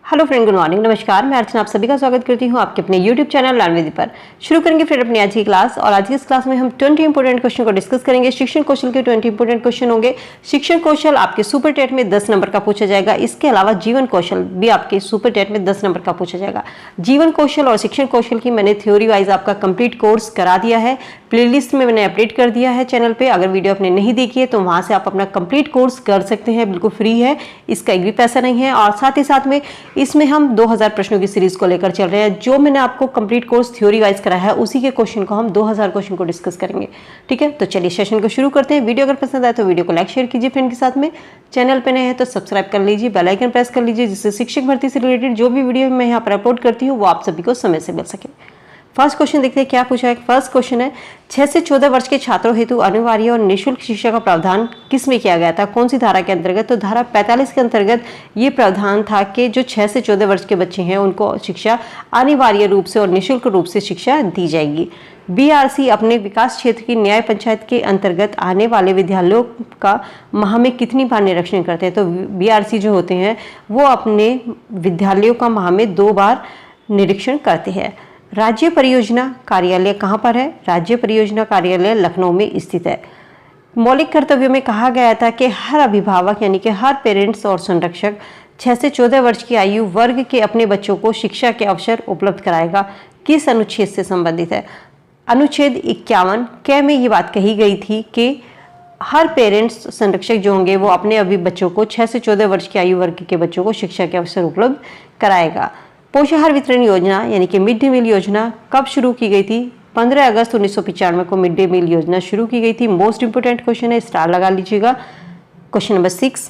Hello friend, good morning, नमस्कार। मैं अर्चना आप सभी का स्वागत करती हूँ आपके अपने यूट्यूब चैनल लर्न विद पर। शुरू करेंगे फिर अपनी आज की क्लास। और आज की इस क्लास में हम 20 इंपोर्टेंट क्वेश्चन को डिस्कस करेंगे। शिक्षण कौशल के 20 इंपोर्टेंट क्वेश्चन होंगे। शिक्षण कौशल आपके सुपर टेट में 10 नंबर का पूछा जाएगा। इसके अलावा जीवन कौशल भी आपके सुपर टेट में 10 नंबर का पूछा जाएगा। जीवन कौशल और शिक्षण कौशल की मैंने थ्योरी वाइज आपका कंप्लीट कोर्स करा दिया है। प्लेलिस्ट में मैंने अपडेट कर दिया है चैनल पे। अगर वीडियो आपने नहीं देखी है तो वहां से आप अपना कंप्लीट कोर्स कर सकते हैं, बिल्कुल फ्री है, इसका एक भी पैसा नहीं है। और साथ ही साथ में इसमें हम 2000 प्रश्नों की सीरीज को लेकर चल रहे हैं। जो मैंने आपको कंप्लीट कोर्स थ्योरी वाइज कराया है उसी के क्वेश्चन को हम 2000 क्वेश्चन को डिस्कस करेंगे। ठीक है, तो चलिए सेशन को शुरू करते हैं। वीडियो अगर पसंद आए तो वीडियो को लाइक शेयर कीजिए फ्रेंड के साथ में। चैनल पे नए हैं तो सब्सक्राइब कर लीजिए, बेल आइकन प्रेस कर लीजिए, जिससे शिक्षक भर्ती से रिलेटेड जो भी वीडियो मैं यहाँ पर अपलोड करती हूँ वो आप सभी को समय से मिल सके। फर्स्ट क्वेश्चन देखते हैं क्या पूछा है। फर्स्ट क्वेश्चन है 6 से 14 वर्ष के छात्रों हेतु अनिवार्य और निःशुल्क शिक्षा का प्रावधान किस में किया गया था, कौन सी धारा के अंतर्गत? तो धारा 45 के अंतर्गत ये प्रावधान था कि जो 6 से 14 वर्ष के बच्चे हैं उनको शिक्षा अनिवार्य रूप से और निःशुल्क रूप से शिक्षा दी जाएगी। बीआरसी अपने विकास क्षेत्र की न्याय पंचायत के अंतर्गत आने वाले विद्यालयों का माह में कितनी बार निरीक्षण करते हैं? तो बीआरसी जो होते हैं वो अपने विद्यालयों का माह में 2 बार निरीक्षण करते हैं। राज्य परियोजना कार्यालय कहाँ पर है? राज्य परियोजना कार्यालय लखनऊ में स्थित है। मौलिक कर्तव्यों में कहा गया था कि हर अभिभावक यानी कि हर पेरेंट्स और संरक्षक 6 से 14 वर्ष की आयु वर्ग के अपने बच्चों को शिक्षा के अवसर उपलब्ध कराएगा। किस अनुच्छेद से संबंधित है? अनुच्छेद 51 क में ये बात कही गई थी कि हर पेरेंट्स संरक्षक जो होंगे वो अपने अभी बच्चों को 6 से 14 वर्ष की आयु वर्ग के बच्चों को शिक्षा के अवसर उपलब्ध कराएगा। पोषाहार वितरण योजना यानी कि मिड डे मील योजना कब शुरू की गई थी? 15 अगस्त 1995 को मिड डे मील योजना शुरू की गई थी। मोस्ट इंपोर्टेंट क्वेश्चन है, स्टार लगा लीजिएगा। क्वेश्चन नंबर 6,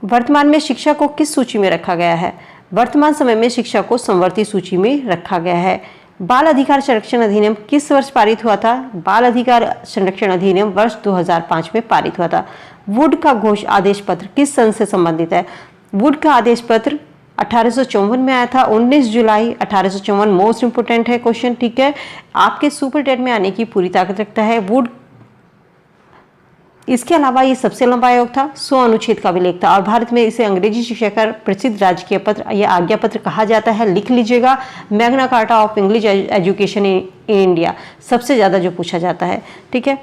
वर्तमान में शिक्षा को किस सूची में रखा गया है? वर्तमान समय में शिक्षा को संवर्ती सूची में रखा गया है। बाल अधिकार संरक्षण अधिनियम किस वर्ष पारित हुआ था? बाल अधिकार संरक्षण अधिनियम वर्ष 2005 में पारित हुआ था। वुड का घोष आदेश पत्र किस सन से संबंधित है? वुड का आदेश पत्र 1854 में आया था, 19 जुलाई 1854। मोस्ट इंपोर्टेंट है क्वेश्चन, ठीक है, आपके सुपर टेट में आने की पूरी ताकत रखता है वुड। इसके अलावा ये सबसे लंबा आयोग था, 100 अनुच्छेद का अभिलेख था और भारत में इसे अंग्रेजी शिक्षा का प्रसिद्ध राजकीय पत्र या आज्ञा पत्र कहा जाता है। लिख लीजिएगा, Magna carta of English education in India सबसे ज्यादा जो पूछा जाता है। ठीक है,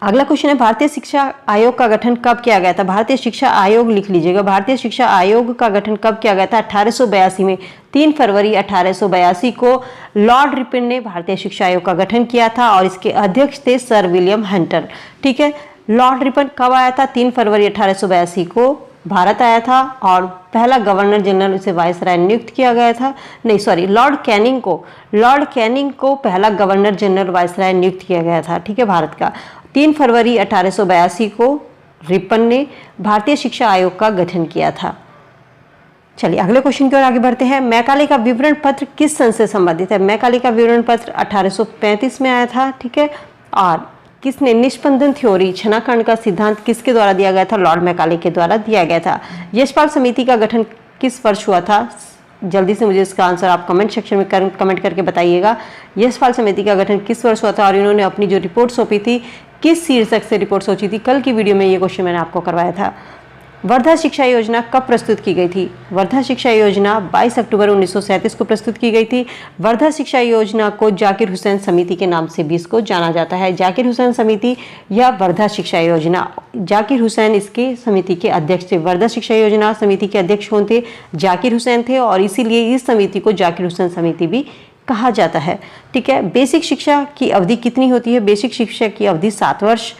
अगला क्वेश्चन है भारतीय शिक्षा आयोग का गठन कब किया गया था? भारतीय शिक्षा आयोग लिख लीजिएगा। भारतीय शिक्षा आयोग का गठन कब किया गया था? 1882 में। 3 फरवरी 1882 को लॉर्ड रिपन ने भारतीय शिक्षा आयोग का गठन किया था और इसके अध्यक्ष थे सर विलियम हंटर। ठीक है, लॉर्ड रिपन कब आया था? 3 फरवरी 1882 को भारत आया था और पहला गवर्नर जनरल उसे वायसराय नियुक्त किया गया था। नहीं सॉरी, लॉर्ड कैनिंग को पहला गवर्नर जनरल वायसराय नियुक्त किया गया था। ठीक है, भारत का 3 फरवरी 1882 को रिपन ने भारतीय शिक्षा आयोग का गठन किया था। चलिए अगले क्वेश्चन की ओर आगे बढ़ते हैं। मैकाले का विवरण पत्र किस सन से संबंधित है? मैकाले का विवरण पत्र 1835 में आया था। ठीक है, और किसने निष्पंदन थ्योरी छनाकरण का सिद्धांत किसके द्वारा दिया गया था? लॉर्ड मैकाले के द्वारा दिया गया था। यशपाल समिति का गठन किस वर्ष हुआ था? जल्दी से मुझे इसका आंसर आप कमेंट सेक्शन में कमेंट करके बताइएगा। यशपाल समिति का गठन किस वर्ष हुआ था और इन्होंने अपनी जो रिपोर्ट सौंपी थी किस शीर्षक से रिपोर्ट सोची थी? कल की वीडियो में ये क्वेश्चन मैंने आपको करवाया था। वर्धा शिक्षा योजना कब प्रस्तुत की गई थी? वर्धा शिक्षा योजना 22 अक्टूबर 1937 को प्रस्तुत की गई थी। वर्धा शिक्षा योजना को जाकिर हुसैन समिति के नाम से भी इसको जाना जाता है। जाकिर हुसैन समिति या वर्धा शिक्षा योजना, जाकिर हुसैन इसके समिति के अध्यक्ष थे। वर्धा शिक्षा योजना समिति के अध्यक्ष कौन थे? जाकिर हुसैन थे और इसीलिए इस समिति को जाकिर हुसैन समिति भी कहा जाता है। ठीक है, बेसिक शिक्षा की अवधि कितनी होती है? बेसिक शिक्षा की अवधि 7 वर्ष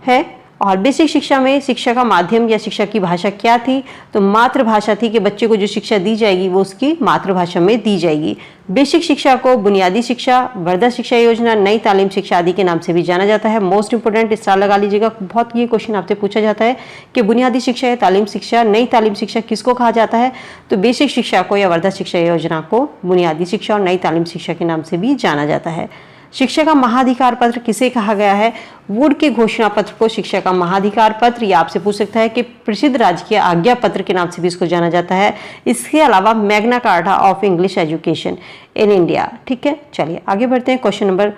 है। और बेसिक शिक्षा में शिक्षा का माध्यम या शिक्षा की भाषा क्या थी? तो मातृभाषा थी कि बच्चे को जो शिक्षा दी जाएगी वो उसकी मातृभाषा में दी जाएगी। बेसिक शिक्षा को बुनियादी शिक्षा, वर्धा शिक्षा योजना, नई तालीम शिक्षा आदि के नाम से भी जाना जाता है। मोस्ट इंपोर्टेंट स्टार लगा लीजिएगा, बहुत ये क्वेश्चन आपसे पूछा जाता है कि बुनियादी शिक्षा या तालीम शिक्षा, नई तालीम शिक्षा किसको कहा जाता है? तो बेसिक शिक्षा को या वर्धा शिक्षा योजना को बुनियादी शिक्षा और नई तालीम शिक्षा के नाम से भी जाना जाता है। शिक्षा का महाधिकार पत्र किसे कहा गया है? वुड के घोषणा पत्र को शिक्षा का महाधिकार पत्र या आपसे पूछ सकता है कि प्रसिद्ध राजकीय आज्ञा पत्र के नाम से भी इसको जाना जाता है। इसके अलावा Magna carta of English education in India. ठीक है, चलिए आगे बढ़ते हैं। क्वेश्चन नंबर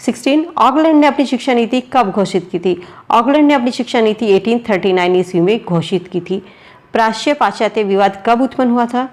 16, ऑकलैंड ने अपनी शिक्षा नीति कब घोषित की थी? ऑकलैंड ने अपनी शिक्षा नीति 1839 ईस्वी में घोषित की थी। प्राच्य पाश्चात्य विवाद कब उत्पन्न हुआ था?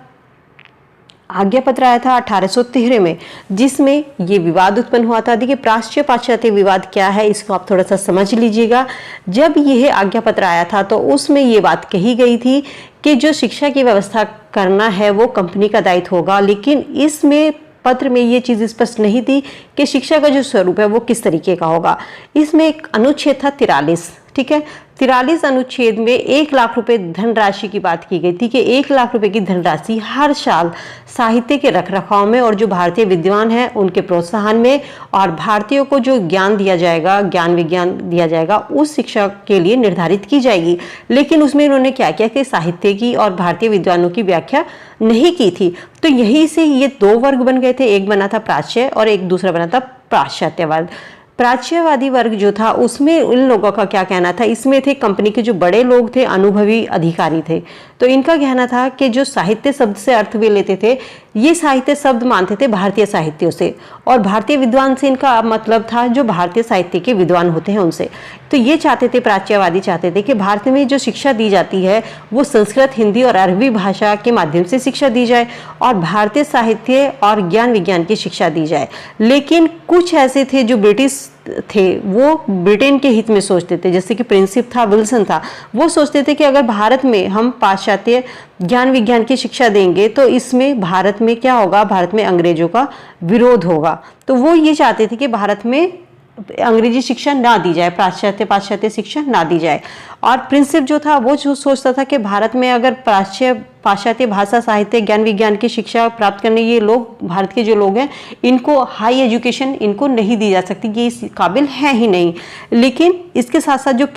आज्ञा पत्र आया था 1813 में, जिसमें ये विवाद उत्पन्न हुआ था। देखिए प्राच्य पाश्चात्य विवाद क्या है, इसको आप थोड़ा सा समझ लीजिएगा। जब यह आज्ञा पत्र आया था तो उसमें ये बात कही गई थी कि जो शिक्षा की व्यवस्था करना है वो कंपनी का दायित्व होगा, लेकिन इसमें पत्र में ये चीज़ स्पष्ट नहीं थी कि शिक्षा का जो स्वरूप है वो किस तरीके का होगा। इसमें एक अनुच्छेद था 43, ठीक है। 43 अनुच्छेद में 1 लाख रुपए धनराशि की बात की गई थी कि 1 लाख रुपए की धनराशि हर साल साहित्य के रखरखाव में और जो भारतीय विद्वान हैं उनके प्रोत्साहन में और भारतीयों को जो ज्ञान दिया जाएगा, ज्ञान विज्ञान दिया जाएगा, उस शिक्षा के लिए निर्धारित की जाएगी। लेकिन उसमें इन्होंने क्या किया कि साहित्य की और भारतीय विद्वानों की व्याख्या नहीं की थी। तो यहीं से ये 2 वर्ग बन गए थे, एक बना था प्राच्य और एक दूसरा बना था पाश्चात्यवाद। प्राच्यवादी वर्ग जो था उसमें उन लोगों का क्या कहना था, इसमें थे कंपनी के जो बड़े लोग थे, अनुभवी अधिकारी थे। तो इनका कहना था कि जो साहित्य शब्द से अर्थ वे लेते थे, ये साहित्य शब्द मानते थे भारतीय साहित्यों से, और भारतीय विद्वान से इनका मतलब था जो भारतीय साहित्य के विद्वान होते हैं उनसे। तो ये चाहते थे, प्राच्यवादी चाहते थे कि भारत में जो शिक्षा दी जाती है वो संस्कृत, हिंदी और अरबी भाषा के माध्यम से शिक्षा दी जाए और भारतीय साहित्य और ज्ञान विज्ञान की शिक्षा दी जाए। लेकिन कुछ ऐसे थे जो ब्रिटिश थे, वो ब्रिटेन के हित में सोचते थे, जैसे कि प्रिंसिप था, विल्सन था। वो सोचते थे कि अगर भारत में हम पाश्चात्य ज्ञान विज्ञान की शिक्षा देंगे तो इसमें भारत में क्या होगा, भारत में अंग्रेजों का विरोध होगा। तो वो ये चाहते थे कि भारत में अंग्रेजी शिक्षा ना दी जाए, पाश्चात्य शिक्षा ना दी जाए। और प्रिंसिप जो था वो जो सोचता था कि भारत में अगर पाश्चात्य भाषा, साहित्य, ज्ञान विज्ञान की शिक्षा प्राप्त करने ये लोग, भारत के जो लोग हैं, इनको हाई एजुकेशन इनको नहीं दी जा सकती, ये इस काबिल है ही नहीं। लेकिन इसके साथ साथ जो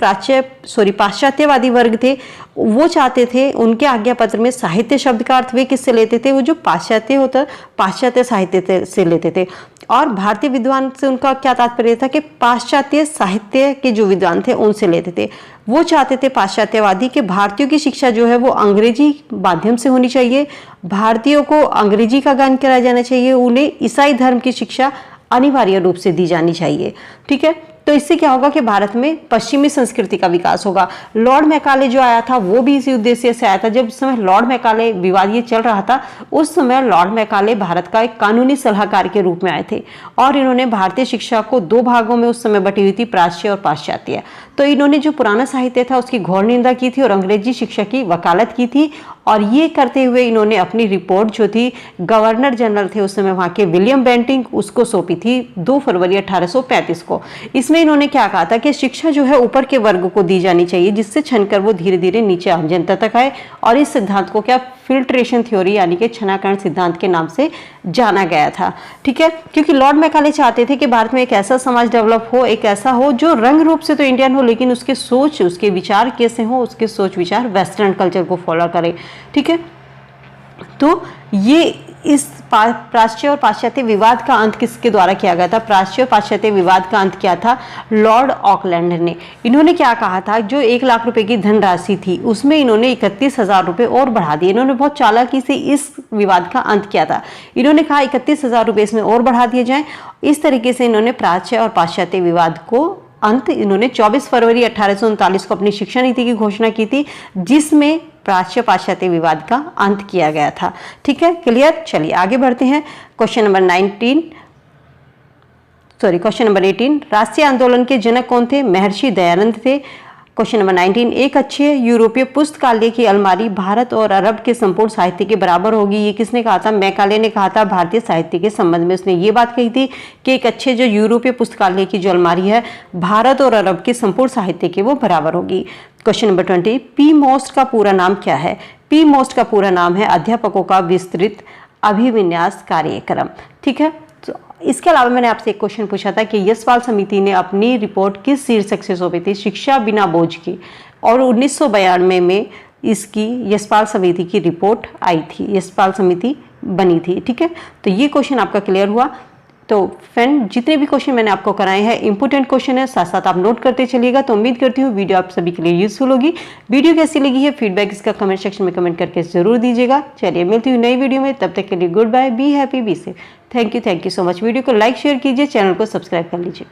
पाश्चात्यवादी वर्ग थे वो चाहते थे, उनके आज्ञा पत्र में साहित्य शब्द का अर्थ वे किससे लेते थे, वो जो पाश्चात्य होता पाश्चात्य साहित्य से लेते थे। और भारतीय विद्वान से उनका क्या तात्पर्य था कि पाश्चात्य साहित्य के जो विद्वान थे उनसे लेते थे। वो चाहते थे पाश्चात्यवादी कि भारतीयों की शिक्षा जो है वो अंग्रेजी माध्यम से होनी चाहिए, भारतीयों को अंग्रेजी का ज्ञान कराया जाना चाहिए, उन्हें ईसाई धर्म की शिक्षा अनिवार्य रूप से दी जानी चाहिए, ठीक है। तो इससे क्या होगा कि भारत में पश्चिमी संस्कृति का विकास होगा। लॉर्ड मैकाले जो आया था वो भी इसी उद्देश्य से आया था। जब उस समय लॉर्ड मैकाले विवाद ये चल रहा था, उस समय लॉर्ड मैकाले भारत का एक कानूनी सलाहकार के रूप में आए थे और इन्होंने भारतीय शिक्षा को 2 भागों में उस समय बटी हुई थी, प्राच्य और पाश्चात्य। तो इन्होंने जो पुराना साहित्य था उसकी घोर निंदा की थी और अंग्रेजी शिक्षा की वकालत की थी। और ये करते हुए इन्होंने अपनी रिपोर्ट जो थी गवर्नर जनरल थे उस समय वहाँ के विलियम बेंटिंग, उसको सौंपी थी 2 फरवरी 1835 को। इसमें इन्होंने क्या कहा था कि शिक्षा जो है ऊपर के वर्ग को दी जानी चाहिए, जिससे छनकर वो धीरे धीरे नीचे आम जनता तक आए। और इस सिद्धांत को क्या फिल्ट्रेशन थ्योरी यानी कि छनाकरण सिद्धांत के नाम से जाना गया था, ठीक है। क्योंकि लॉर्ड मैकाले चाहते थे कि भारत में एक ऐसा समाज डेवलप हो, एक ऐसा हो जो रंग रूप से तो इंडियन हो लेकिन उसके सोच, उसके विचार कैसे हो, उसके सोच विचार वेस्टर्न कल्चर को फॉलो करे, ठीक है। तो ये इस प्राच्य और पाश्चात्य विवाद का अंत किसके द्वारा किया गया था? प्राच्य और पाश्चात्य विवाद का अंत किया था लॉर्ड ऑकलैंड ने। इन्होंने क्या कहा था, जो 1 लाख रुपए की धनराशि थी उसमें इन्होंने 31,000 रुपए और बढ़ा दिए। इन्होंने बहुत चालाकी से इस विवाद का अंत किया था। इन्होंने कहा 31,000 रुपए इसमें और बढ़ा दिए जाएं। इस तरीके से इन्होंने प्राच्य और पाश्चात्य विवाद को अंत, इन्होंने 24 फरवरी 1839 को अपनी शिक्षा नीति की घोषणा की थी, जिसमें प्राच्य पाश्चात्य विवाद का अंत किया गया था, ठीक है। क्लियर? चलिए आगे बढ़ते हैं। क्वेश्चन नंबर 18, राष्ट्रीय आंदोलन के जनक कौन थे? महर्षि दयानंद थे। क्वेश्चन नंबर 19, एक अच्छे यूरोपीय पुस्तकालय की अलमारी भारत और अरब के संपूर्ण साहित्य के बराबर होगी। ये किसने कहा था? मैकाले ने कहा था। भारतीय साहित्य के संबंध में उसने ये बात कही थी कि एक अच्छे जो यूरोपीय पुस्तकालय की जो अलमारी है भारत और अरब के संपूर्ण साहित्य के वो बराबर होगी। क्वेश्चन नंबर 20, पी मोस्ट का पूरा नाम क्या है? पी मोस्ट का पूरा नाम है अध्यापकों का विस्तृत अभिविन्यास कार्यक्रम, ठीक है। तो इसके अलावा मैंने आपसे एक क्वेश्चन पूछा था कि यशपाल समिति ने अपनी रिपोर्ट किस शीर्षक से सौंपी थी? शिक्षा बिना बोझ की। और 1992 में इसकी यशपाल समिति की रिपोर्ट आई थी, यशपाल समिति बनी थी, ठीक है। तो ये क्वेश्चन आपका क्लियर हुआ। तो फ्रेंड, जितने भी क्वेश्चन मैंने आपको कराए हैं इंपॉर्टेंट क्वेश्चन है, साथ साथ आप नोट करते चलिएगा। तो उम्मीद करती हूँ वीडियो आप सभी के लिए यूजफुल होगी। वीडियो कैसी लगी है फीडबैक इसका कमेंट सेक्शन में कमेंट करके जरूर दीजिएगा। चलिए मिलती हूँ नई वीडियो में, तब तक के लिए good bye, be happy, be safe. Thank you so much. Video को लाइक शेयर कीजिए, चैनल को सब्सक्राइब कर लीजिए।